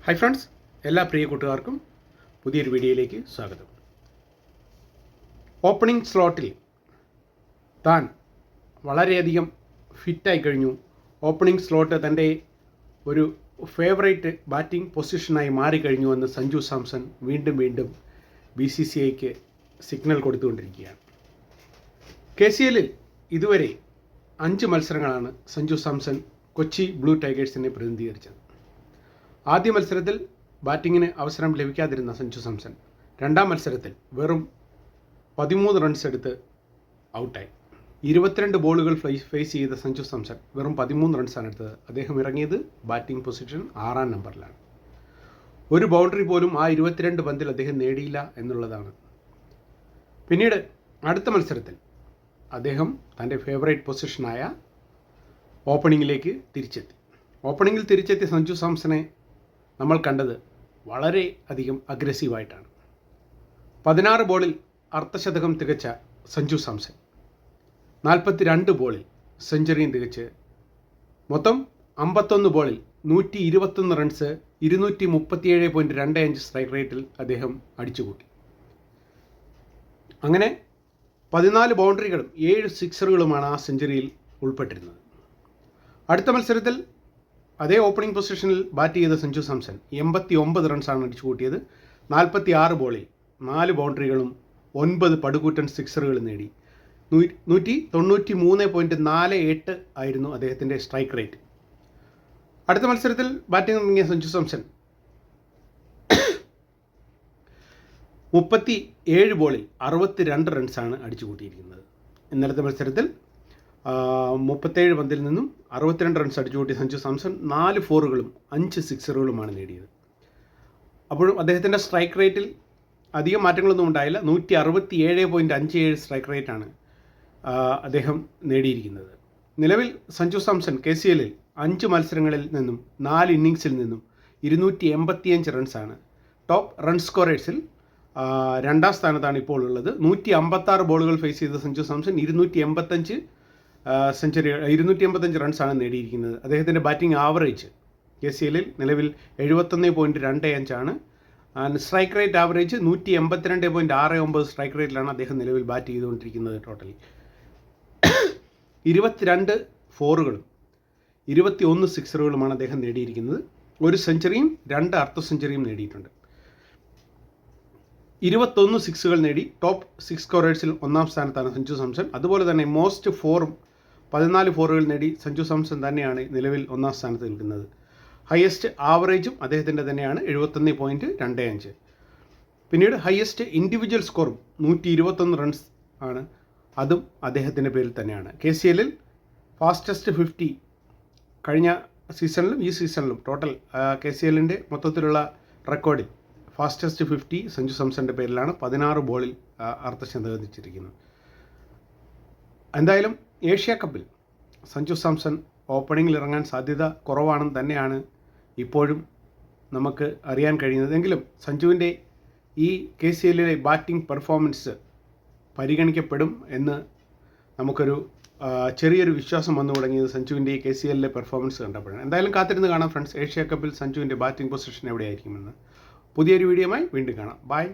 Hi friends, എല്ലാ പ്രിയ കൂട്ടുകാർക്കും പുതിയൊരു വീഡിയോയിലേക്ക് സ്വാഗതം. ഓപ്പണിംഗ് സ്ലോട്ടിൽ താൻ വളരെയധികം ഫിറ്റായി കഴിഞ്ഞു. ഓപ്പണിംഗ് സ്ലോട്ട് തൻ്റെ ഒരു ഫേവറേറ്റ് ബാറ്റിംഗ് പൊസിഷനായി മാറിക്കഴിഞ്ഞുവെന്ന് സഞ്ജു സാംസൺ വീണ്ടും BCCIക്ക് സിഗ്നൽ കൊടുത്തുകൊണ്ടിരിക്കുകയാണ്. KCLൽ ഇതുവരെ 5 മത്സരങ്ങളാണ് സഞ്ജു സാംസൺ കൊച്ചി ബ്ലൂ ടൈഗേഴ്സിനെ പ്രതിനിധീകരിച്ചത്. ആദ്യ മത്സരത്തിൽ ബാറ്റിങ്ങിന് അവസരം ലഭിക്കാതിരുന്ന സഞ്ജു സാംസൺ രണ്ടാം മത്സരത്തിൽ വെറും 13 റൺസ് എടുത്ത് ഔട്ടായി. 22 ബോളുകൾ ഫേസ് ചെയ്ത സഞ്ജു സാംസൺ വെറും 13 റൺസാണ് എടുത്തത്. അദ്ദേഹം ഇറങ്ങിയത് ബാറ്റിംഗ് പൊസിഷൻ 6ാം നമ്പറിലാണ്. ഒരു ബൗണ്ടറി പോലും ആ 22 പന്തിൽ അദ്ദേഹം നേടിയില്ല എന്നുള്ളതാണ്. പിന്നീട് അടുത്ത മത്സരത്തിൽ അദ്ദേഹം തൻ്റെ ഫേവറേറ്റ് പൊസിഷനായ ഓപ്പണിങ്ങിലേക്ക് തിരിച്ചെത്തി. ഓപ്പണിങ്ങിൽ തിരിച്ചെത്തിയ സഞ്ജു സാംസനെ നമ്മൾ കണ്ടത് വളരെ അധികം അഗ്രസീവായിട്ടാണ്. 16 ബോളിൽ അർദ്ധശതകം തികച്ച സഞ്ജു സാംസൺ 42 ബോളിൽ സെഞ്ചുറിയും തികച്ച് മൊത്തം 51 ബോളിൽ 121 റൺസ് 237.25 സ്ട്രൈക്ക് റേറ്റിൽ അദ്ദേഹം അടിച്ചുകൂട്ടി. അങ്ങനെ 14 ബൗണ്ടറികളും 7 സിക്സറുകളുമാണ് ആ സെഞ്ചുറിയിൽ ഉൾപ്പെട്ടിരുന്നത്. അടുത്ത മത്സരത്തിൽ അതേ ഓപ്പണിംഗ് പൊസിഷനിൽ ബാറ്റ് ചെയ്ത സഞ്ജു സാംസൺ 89 റൺസാണ് അടിച്ചു കൂട്ടിയത്. 46 ബോളിൽ 4 ബൗണ്ടറികളും 9 പടുകൂറ്റൻ സിക്സറുകളും നേടി. 193.48 ആയിരുന്നു അദ്ദേഹത്തിൻ്റെ സ്ട്രൈക്ക് റേറ്റ്. അടുത്ത മത്സരത്തിൽ ബാറ്റിംഗ് ഇറങ്ങിയ സഞ്ജു സാംസൺ 37 ബോളിൽ 62 റൺസാണ് അടിച്ചു കൂട്ടിയിരിക്കുന്നത്. ഇന്നലത്തെ മത്സരത്തിൽ 37 പന്തിൽ നിന്നും 62 റൺസ് അടിച്ചുകൂട്ടിയ സഞ്ജു സാംസൺ 4 ഫോറുകളും 5 സിക്സറുകളുമാണ് നേടിയത്. അപ്പോഴും അദ്ദേഹത്തിൻ്റെ സ്ട്രൈക്ക് റേറ്റിൽ അധികം മാറ്റങ്ങളൊന്നും ഉണ്ടായില്ല. 167.57 സ്ട്രൈക്ക് റേറ്റാണ് അദ്ദേഹം നേടിയിരിക്കുന്നത്. നിലവിൽ സഞ്ജു സാംസൺ KCLൽ 5 മത്സരങ്ങളിൽ നിന്നും 4 ഇന്നിങ്സിൽ നിന്നും 285 റൺസാണ്. ടോപ്പ് റൺ സ്കോറേഴ്സിൽ 2ാം സ്ഥാനത്താണ് ഇപ്പോൾ ഉള്ളത്. 156 ബോളുകൾ ഫേസ് ചെയ്ത സഞ്ജു സാംസൺ 285 റൺസാണ് നേടിയിരിക്കുന്നത്. അദ്ദേഹത്തിൻ്റെ ബാറ്റിംഗ് ആവറേജ് KCLൽ നിലവിൽ 71.25 ആണ്. സ്ട്രൈക്ക് റേറ്റ് ആവറേജ് 182.69 സ്ട്രൈക്ക് റേറ്റിലാണ് അദ്ദേഹം നിലവിൽ ബാറ്റ് ചെയ്തുകൊണ്ടിരിക്കുന്നത്. ടോട്ടലി 22 ഫോറുകളും 21 സിക്സറുകളുമാണ് അദ്ദേഹം നേടിയിരിക്കുന്നത്. ഒരു സെഞ്ചുറിയും 2 അർദ്ധ സെഞ്ചുറിയും നേടിയിട്ടുണ്ട്. 21 സിക്സുകൾ നേടി ടോപ്പ് 6 സ്കോറേഴ്സിൽ 1ാം സ്ഥാനത്താണ് സഞ്ജു സാംസൺ. അതുപോലെ തന്നെ മോസ്റ്റ് ഫോറും 14 ഫോറുകൾ നേടി സഞ്ജു സാംസൺ തന്നെയാണ് നിലവിൽ 1ാം സ്ഥാനത്ത് നിൽക്കുന്നത്. ഹയസ്റ്റ് ആവറേജും അദ്ദേഹത്തിൻ്റെ തന്നെയാണ് 71.25. പിന്നീട് ഹയസ്റ്റ് ഇൻഡിവിജ്വൽ സ്കോറും 121 റൺസ് ആണ്, അതും അദ്ദേഹത്തിൻ്റെ പേരിൽ തന്നെയാണ്. KCLൽ ഫാസ്റ്റസ്റ്റ് 50 കഴിഞ്ഞ സീസണിലും ഈ സീസണിലും ടോട്ടൽ KCLൻ്റെ മൊത്തത്തിലുള്ള റെക്കോർഡിൽ ഫാസ്റ്റസ്റ്റ് 50 സഞ്ജു സാംസൻ്റെ പേരിലാണ്. 16 ബോളിൽ അർദ്ധശതകം തികച്ചിരിക്കുന്നത്. എന്തായാലും ഏഷ്യ കപ്പിൽ സഞ്ജു സാംസൺ ഓപ്പണിങ്ങിൽ ഇറങ്ങാൻ സാധ്യത കുറവാണെന്ന് തന്നെയാണ് ഇപ്പോഴും നമുക്ക് അറിയാൻ കഴിയുന്നത്. എങ്കിലും സഞ്ജുവിൻ്റെ ഈ KCLലെ ബാറ്റിംഗ് പെർഫോമൻസ് പരിഗണിക്കപ്പെടും എന്ന് നമുക്കൊരു ചെറിയൊരു വിശ്വാസം വന്നു തുടങ്ങിയത് സഞ്ജുവിൻ്റെ ഈ KCLലെ പെർഫോമൻസ് കണ്ടപ്പോഴാണ്. എന്തായാലും കാത്തിരുന്ന് കാണാം ഫ്രണ്ട്സ്, ഏഷ്യ കപ്പിൽ സഞ്ജുവിൻ്റെ ബാറ്റിംഗ് പൊസിഷൻ എവിടെയായിരിക്കുമെന്ന്. പുതിയൊരു വീഡിയോയുമായി വീണ്ടും കാണാം. ബൈ.